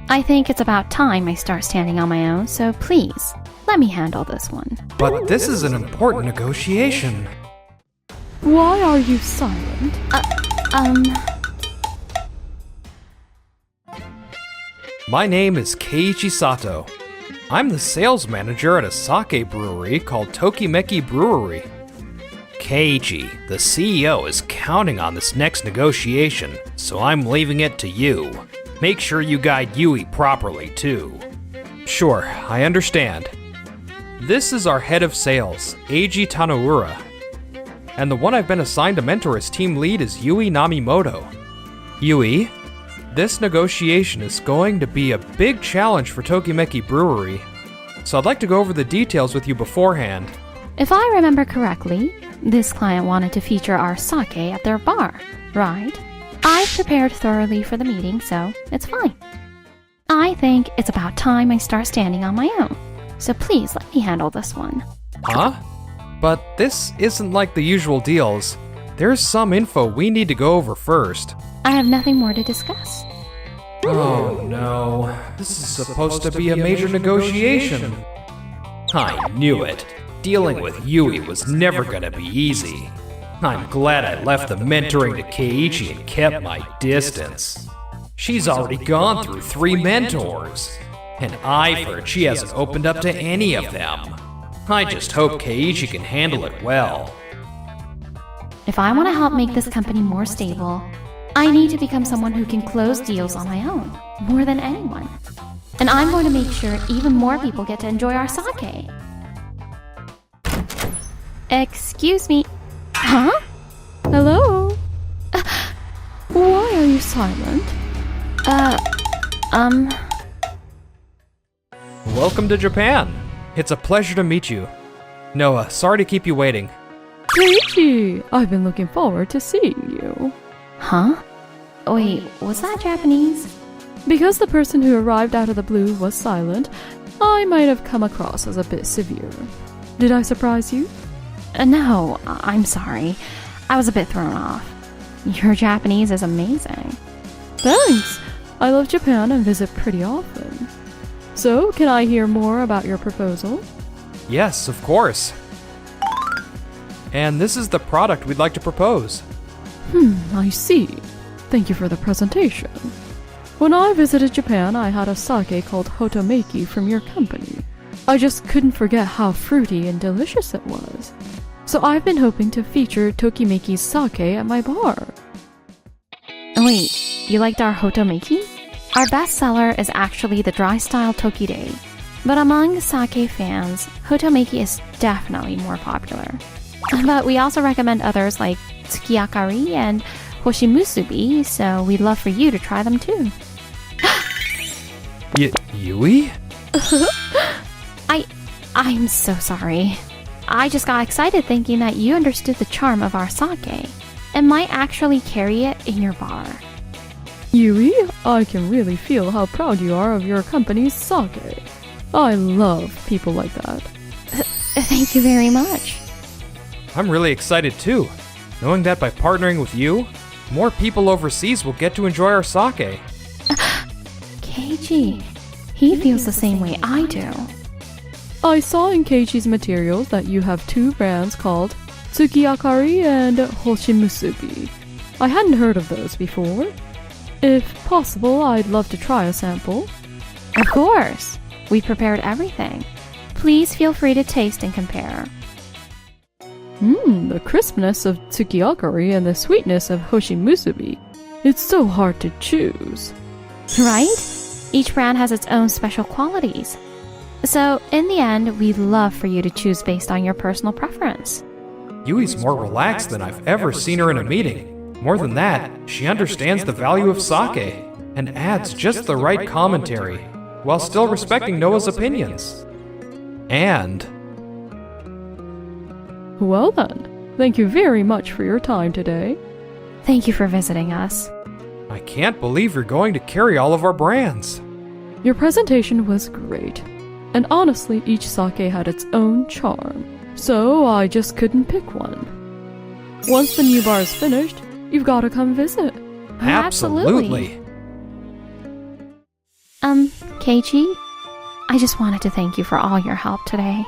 I think it's about time I start standing on my own, so please, let me handle this one. But this is an important negotiation. Why are you silent? My name is Keiichi Sato. I'm the sales manager at a sake brewery called Tokimeki Brewery. Keiichi, the CEO, is counting on this next negotiation, so I'm leaving it to you. Make sure you guide Yui properly, too. Sure, I understand. This is our head of sales, Eiji Tanaura. And the one I've been assigned to mentor as team lead is Yui Namimoto. Yui, this negotiation is going to be a big challenge for Tokimeki Brewery, so I'd like to go over the details with you beforehand. If I remember correctly, this client wanted to feature our sake at their bar, right? I've prepared thoroughly for the meeting, so it's fine. I think it's about time I start standing on my own, so please let me handle this one. Huh? But this isn't like the usual deals. There's some info we need to go over first. I have nothing more to discuss. Oh no, this is supposed to be a major negotiation. I knew it. Dealing with Yui was never gonna be easy. I'm glad I left the mentoring to Keiichi and kept my distance. She's already gone through 3 mentors, and I've heard she hasn't opened up to any of them. I just hope Keiichi can handle it well. If I want to help make this company more stable, I need to become someone who can close deals on my own, more than anyone. And I'm going to make sure even more people get to enjoy our sake. Excuse me. Huh? Hello? Why are you silent? Welcome to Japan. It's a pleasure to meet you. Noah, sorry to keep you waiting. Keiichi, I've been looking forward to seeing you. Huh? Wait, was that Japanese? Because the person who arrived out of the blue was silent, I might have come across as a bit severe. Did I surprise you? No, I'm sorry. I was a bit thrown off. Your Japanese is amazing. Thanks! I love Japan and visit pretty often. So, can I hear more about your proposal? Yes, of course. And this is the product we'd like to propose. I see. Thank you for the presentation. When I visited Japan, I had a sake called Hotomeki from your company. I just couldn't forget how fruity and delicious it was. So I've been hoping to feature Tokimeki's sake at my bar. Wait, you liked our Hotomeki? Our best seller is actually the dry-style Tokirei. But among sake fans, Hotomeki is definitely more popular. But we also recommend others like Tsukiakari and Hoshimusubi, so we'd love for you to try them too. Yui? I'm so sorry. I just got excited thinking that you understood the charm of our sake and might actually carry it in your bar. Yui, I can really feel how proud you are of your company's sake. I love people like that. Thank you very much. I'm really excited too, knowing that by partnering with you, more people overseas will get to enjoy our sake. Keiichi, he feels the same way I do. I saw in Keiichi's materials that you have 2 brands called Tsukiakari and Hoshimusubi. I hadn't heard of those before. If possible, I'd love to try a sample. Of course. We prepared everything. Please feel free to taste and compare. The crispness of Tsukiakari and the sweetness of Hoshimusubi. It's so hard to choose. Right? Each brand has its own special qualities. So, in the end, we'd love for you to choose based on your personal preference. Yui's more relaxed than I've ever seen her in a meeting. More than that, she understands the value of sake and adds just the right commentary, while still respecting Noah's opinions. And... Well then, thank you very much for your time today. Thank you for visiting us. I can't believe you're going to carry all of our brands. Your presentation was great. And honestly, each sake had its own charm. So I just couldn't pick one. Once the new bar is finished, you've got to come visit. Absolutely. Keiichi, I just wanted to thank you for all your help today.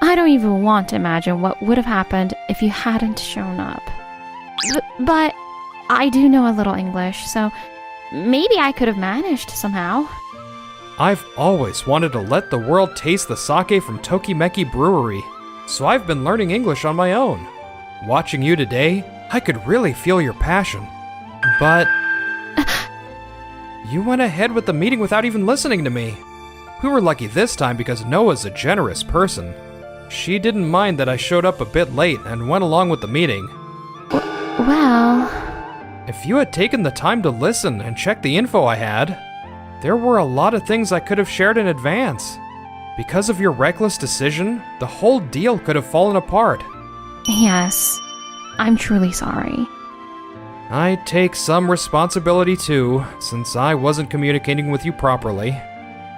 I don't even want to imagine what would have happened if you hadn't shown up. But I do know a little English, so maybe I could have managed somehow. I've always wanted to let the world taste the sake from Tokimeki Brewery, so I've been learning English on my own. Watching you today, I could really feel your passion. But you went ahead with the meeting without even listening to me. We were lucky this time because Noah's a generous person. She didn't mind that I showed up a bit late and went along with the meeting. Well... If you had taken the time to listen and check the info I had, there were a lot of things I could have shared in advance. Because of your reckless decision, the whole deal could have fallen apart. Yes, I'm truly sorry. I take some responsibility too, since I wasn't communicating with you properly.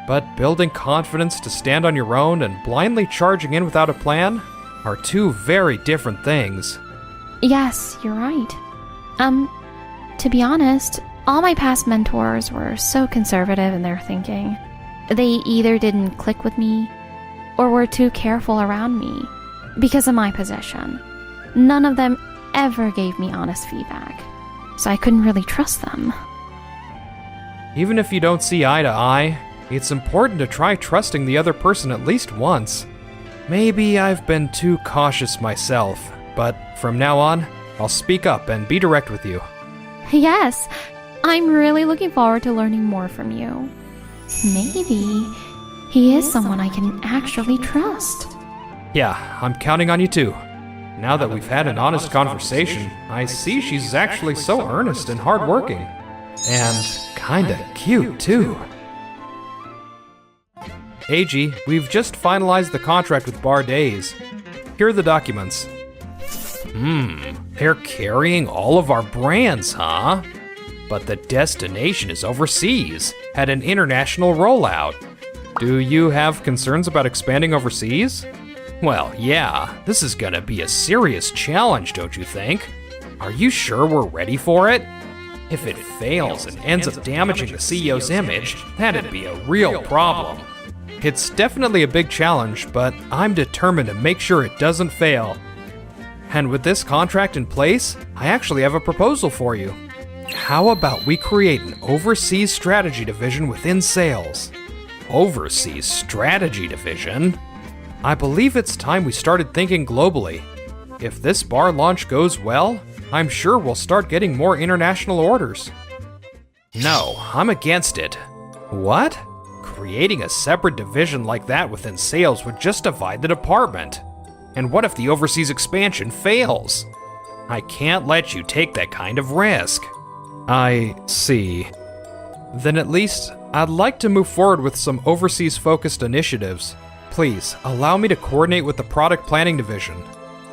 But building confidence to stand on your own and blindly charging in without a plan are two very different things. Yes, you're right. To be honest, all my past mentors were so conservative in their thinking. They either didn't click with me, or were too careful around me because of my position. None of them ever gave me honest feedback, so I couldn't really trust them. Even if you don't see eye to eye, it's important to try trusting the other person at least once. Maybe I've been too cautious myself, but from now on, I'll speak up and be direct with you. Yes, I'm really looking forward to learning more from you. Maybe he is someone I can actually trust. Yeah, I'm counting on you too. Now that we've had an honest conversation, I see she's actually so earnest and hardworking. And kinda cute too. Eiji, we've just finalized the contract with Bar Days. Here are the documents. They're carrying all of our brands, huh? But the destination is overseas, at an international rollout. Do you have concerns about expanding overseas? Well, yeah, this is gonna be a serious challenge, don't you think? Are you sure we're ready for it? If it fails and ends up damaging the CEO's image, that'd be a real problem. It's definitely a big challenge, but I'm determined to make sure it doesn't fail. And with this contract in place, I actually have a proposal for you. How about we create an overseas strategy division within sales? Overseas strategy division? I believe it's time we started thinking globally. If this bar launch goes well, I'm sure we'll start getting more international orders. No, I'm against it. What? Creating a separate division like that within sales would just divide the department. And what if the overseas expansion fails? I can't let you take that kind of risk. I see. Then at least, I'd like to move forward with some overseas-focused initiatives. Please, allow me to coordinate with the product planning division.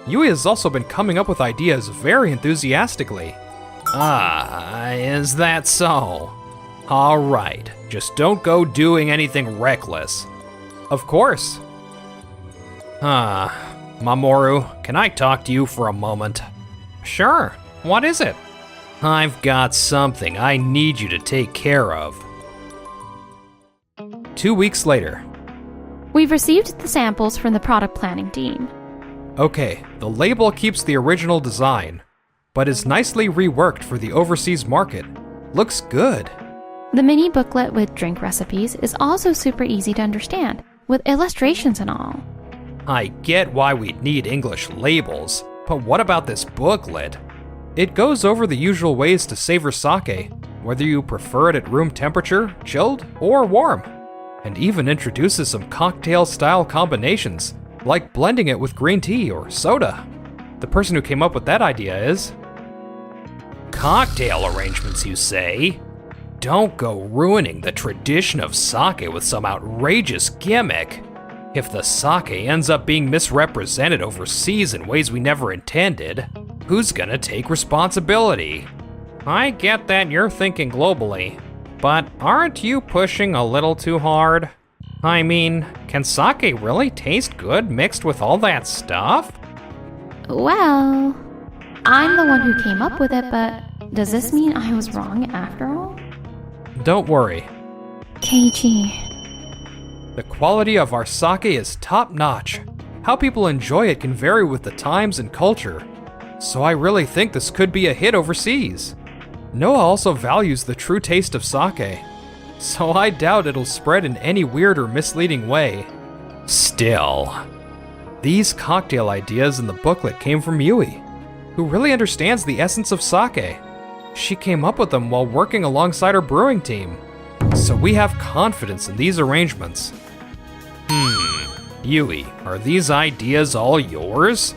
Yui has also been coming up with ideas very enthusiastically. Ah, is that so? Alright, just don't go doing anything reckless. Of course. Mamoru, can I talk to you for a moment? Sure, what is it? I've got something I need you to take care of. 2 weeks later. We've received the samples from the product planning team. Okay, the label keeps the original design, but is nicely reworked for the overseas market. Looks good. The mini booklet with drink recipes is also super easy to understand, with illustrations and all. I get why we'd need English labels, but what about this booklet? It goes over the usual ways to savor sake, whether you prefer it at room temperature, chilled, or warm, and even introduces some cocktail-style combinations, like blending it with green tea or soda. The person who came up with that idea is... Cocktail arrangements, you say? Don't go ruining the tradition of sake with some outrageous gimmick. If the sake ends up being misrepresented overseas in ways we never intended, who's gonna take responsibility? I get that you're thinking globally, but aren't you pushing a little too hard? I mean, can sake really taste good mixed with all that stuff? Well, I'm the one who came up with it, but does this mean I was wrong after all? Don't worry. Keiichi. The quality of our sake is top-notch. How people enjoy it can vary with the times and culture, so I really think this could be a hit overseas. Noah also values the true taste of sake, so I doubt it'll spread in any weird or misleading way. Still, these cocktail ideas in the booklet came from Yui, who really understands the essence of sake. She came up with them while working alongside her brewing team, so we have confidence in these arrangements. Yui, are these ideas all yours?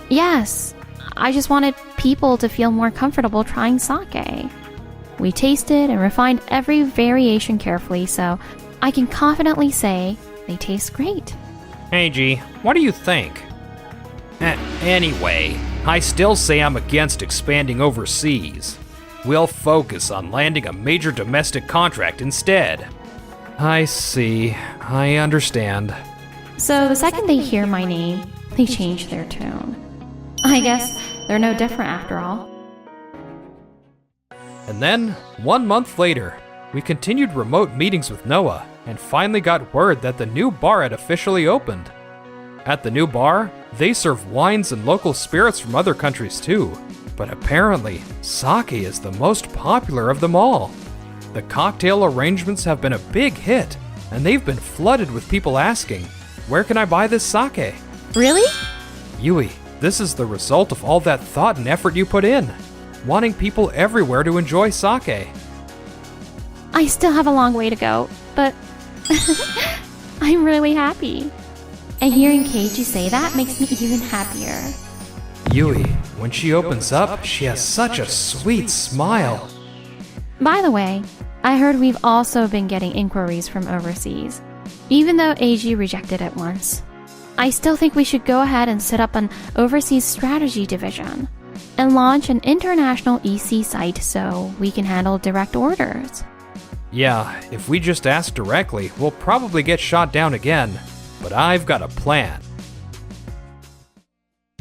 Yes, I just wanted people to feel more comfortable trying sake. We tasted and refined every variation carefully, so I can confidently say they taste great. Hey G, what do you think? Anyway, I still say I'm against expanding overseas. We'll focus on landing a major domestic contract instead. I see. I understand. So the second they hear my name, they change their tune. I guess they're no different after all. And then, 1 month later, we continued remote meetings with Noah and finally got word that the new bar had officially opened. At the new bar, they serve wines and local spirits from other countries too, but apparently, sake is the most popular of them all. The cocktail arrangements have been a big hit, and they've been flooded with people asking, "Where can I buy this sake?" Really? Yui, this is the result of all that thought and effort you put in, wanting people everywhere to enjoy sake. I still have a long way to go, but I'm really happy. And hearing Keiichi say that makes me even happier. Yui, when she opens up, she has such a sweet smile. By the way, I heard we've also been getting inquiries from overseas, even though AG rejected it once. I still think we should go ahead and set up an overseas strategy division and launch an international EC site so we can handle direct orders. Yeah, if we just ask directly, we'll probably get shot down again, but I've got a plan.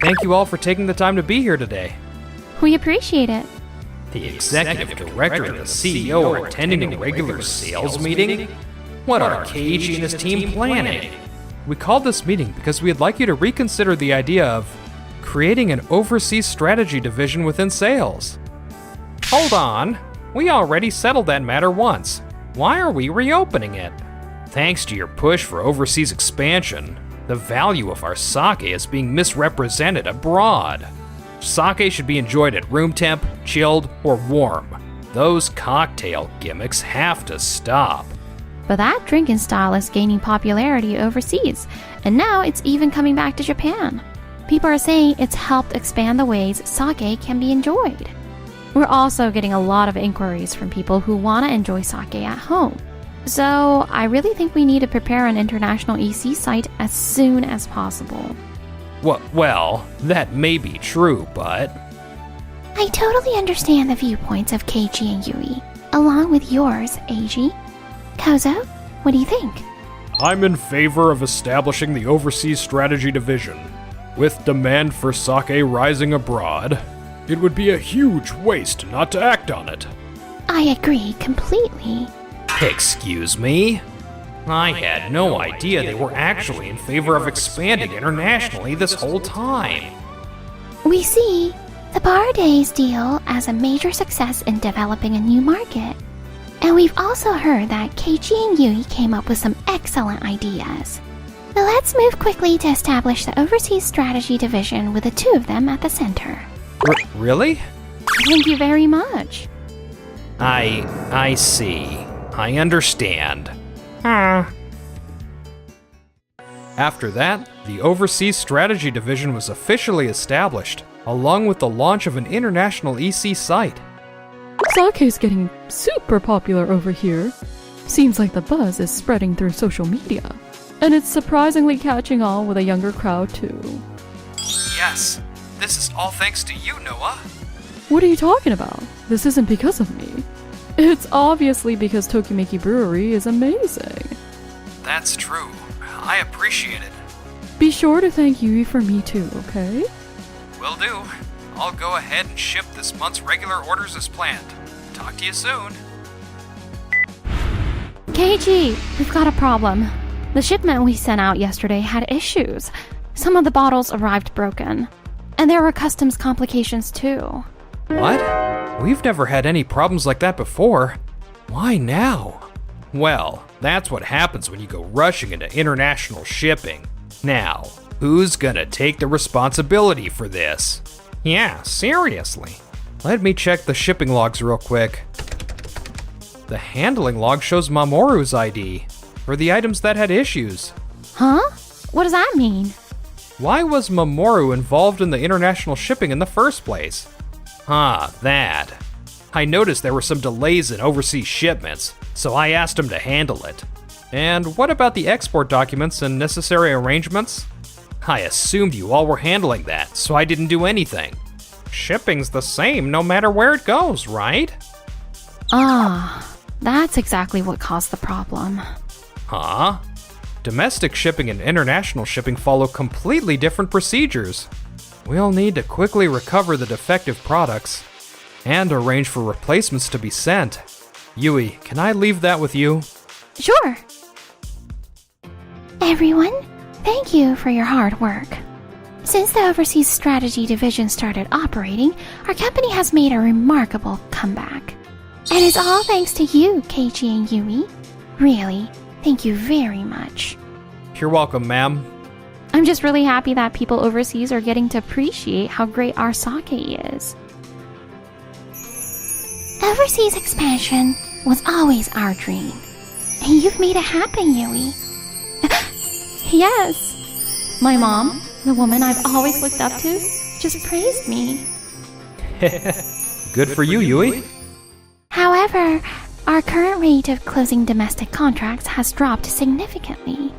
Thank you all for taking the time to be here today. We appreciate it. The executive director and the CEO are attending a regular sales meeting? What are Keiichi and his team planning? We called this meeting because we'd like you to reconsider the idea of creating an overseas strategy division within sales. Hold on, we already settled that matter once. Why are we reopening it? Thanks to your push for overseas expansion, the value of our sake is being misrepresented abroad. Sake should be enjoyed at room temp, chilled, or warm. Those cocktail gimmicks have to stop. But that drinking style is gaining popularity overseas, and now it's even coming back to Japan. People are saying it's helped expand the ways sake can be enjoyed. We're also getting a lot of inquiries from people who want to enjoy sake at home. So I really think we need to prepare an international EC site as soon as possible. Well, that may be true, but... I totally understand the viewpoints of Keiichi and Yui, along with yours, Eiji. Kozo, what do you think? I'm in favor of establishing the Overseas Strategy Division. With demand for sake rising abroad, it would be a huge waste not to act on it. I agree completely. Excuse me? I had no idea they were actually in favor of expanding internationally this whole time. We see the Bar Days deal as a major success in developing a new market. And we've also heard that Keiichi and Yui came up with some excellent ideas. Let's move quickly to establish the Overseas Strategy Division with the two of them at the center. Really? Thank you very much. I see. I understand. After that, the Overseas Strategy Division was officially established, along with the launch of an international EC site. Sake's getting super popular over here. Seems like the buzz is spreading through social media. And it's surprisingly catching on with a younger crowd too. Yes, this is all thanks to you, Noah. What are you talking about? This isn't because of me. It's obviously because Tokimeki Brewery is amazing. That's true. I appreciate it. Be sure to thank Yui for me too, okay? Will do. I'll go ahead and ship this month's regular orders as planned. Talk to you soon. Keiichi, we've got a problem. The shipment we sent out yesterday had issues. Some of the bottles arrived broken. And there were customs complications too. What? We've never had any problems like that before. Why now? Well, that's what happens when you go rushing into international shipping. Now, who's gonna take the responsibility for this? Yeah, seriously. Let me check the shipping logs real quick. The handling log shows Mamoru's ID for the items that had issues. Huh? What does that mean? Why was Mamoru involved in the international shipping in the first place? That. I noticed there were some delays in overseas shipments, so I asked him to handle it. And what about the export documents and necessary arrangements? I assumed you all were handling that, so I didn't do anything. Shipping's the same no matter where it goes, right? That's exactly what caused the problem. Huh? Domestic shipping and international shipping follow completely different procedures. We'll need to quickly recover the defective products and arrange for replacements to be sent. Yui, can I leave that with you? Sure. Everyone, thank you for your hard work. Since the Overseas Strategy Division started operating, our company has made a remarkable comeback. And it's all thanks to you, Keiichi and Yui. Really, thank you very much. You're welcome, ma'am. I'm just really happy that people overseas are getting to appreciate how great our sake is. Overseas expansion was always our dream. And you've made it happen, Yui. Yes. My mom, the woman I've always looked up to, just praised me. Good for you, Yui. However, our current rate of closing domestic contracts has dropped significantly.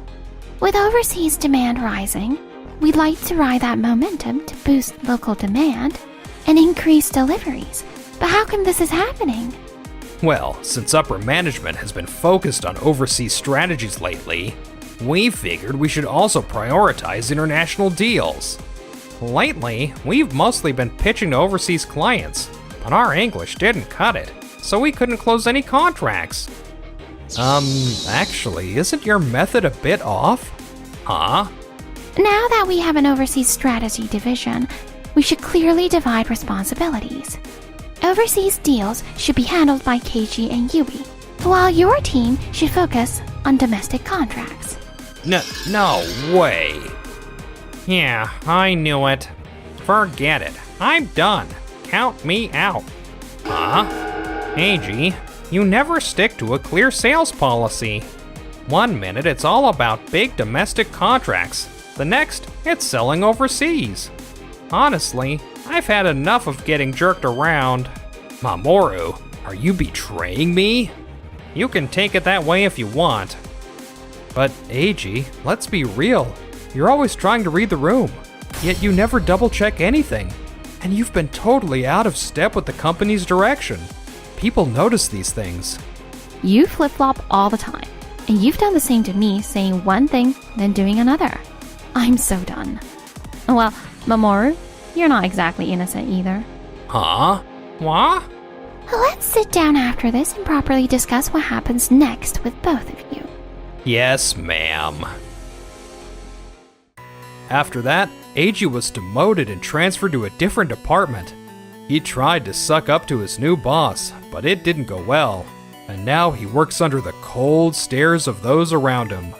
With overseas demand rising, we'd like to ride that momentum to boost local demand and increase deliveries. But how come this is happening? Well, since upper management has been focused on overseas strategies lately, we figured we should also prioritize international deals. Lately, we've mostly been pitching to overseas clients, but our English didn't cut it, so we couldn't close any contracts. Actually, isn't your method a bit off? Huh? Now that we have an overseas strategy division, we should clearly divide responsibilities. Overseas deals should be handled by Keiichi and Yui, while your team should focus on domestic contracts. No way. Yeah, I knew it. Forget it. I'm done. Count me out. Huh? Eiji, you never stick to a clear sales policy. 1 minute it's all about big domestic contracts. The next, it's selling overseas. Honestly, I've had enough of getting jerked around. Mamoru, are you betraying me? You can take it that way if you want. But Eiji, let's be real. You're always trying to read the room, yet you never double-check anything. And you've been totally out of step with the company's direction. People notice these things. You flip-flop all the time, and you've done the same to me, saying one thing, then doing another. I'm so done. Well, Mamoru, you're not exactly innocent either. Huh? What? Let's sit down after this and properly discuss what happens next with both of you. Yes, ma'am. After that, Eiji was demoted and transferred to a different department. He tried to suck up to his new boss, but it didn't go well, and now he works under the cold stares of those around him.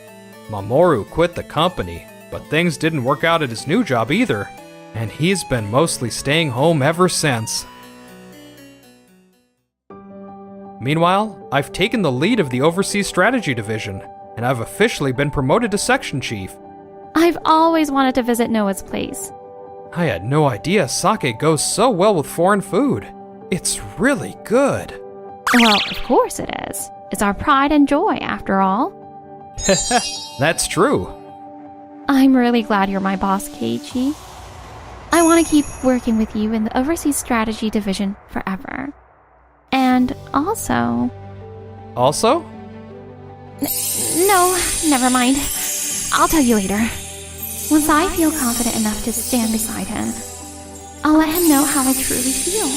Mamoru quit the company, but things didn't work out at his new job either, and he's been mostly staying home ever since. Meanwhile, I've taken the lead of the Overseas Strategy Division, and I've officially been promoted to Section Chief. I've always wanted to visit Noah's place. I had no idea sake goes so well with foreign food. It's really good. Well, of course it is. It's our pride and joy, after all. That's true. I'm really glad you're my boss, Keiichi. I want to keep working with you in the Overseas Strategy Division forever. And also... Also? No, never mind. I'll tell you later. Once I feel confident enough to stand beside him, I'll let him know how I truly feel.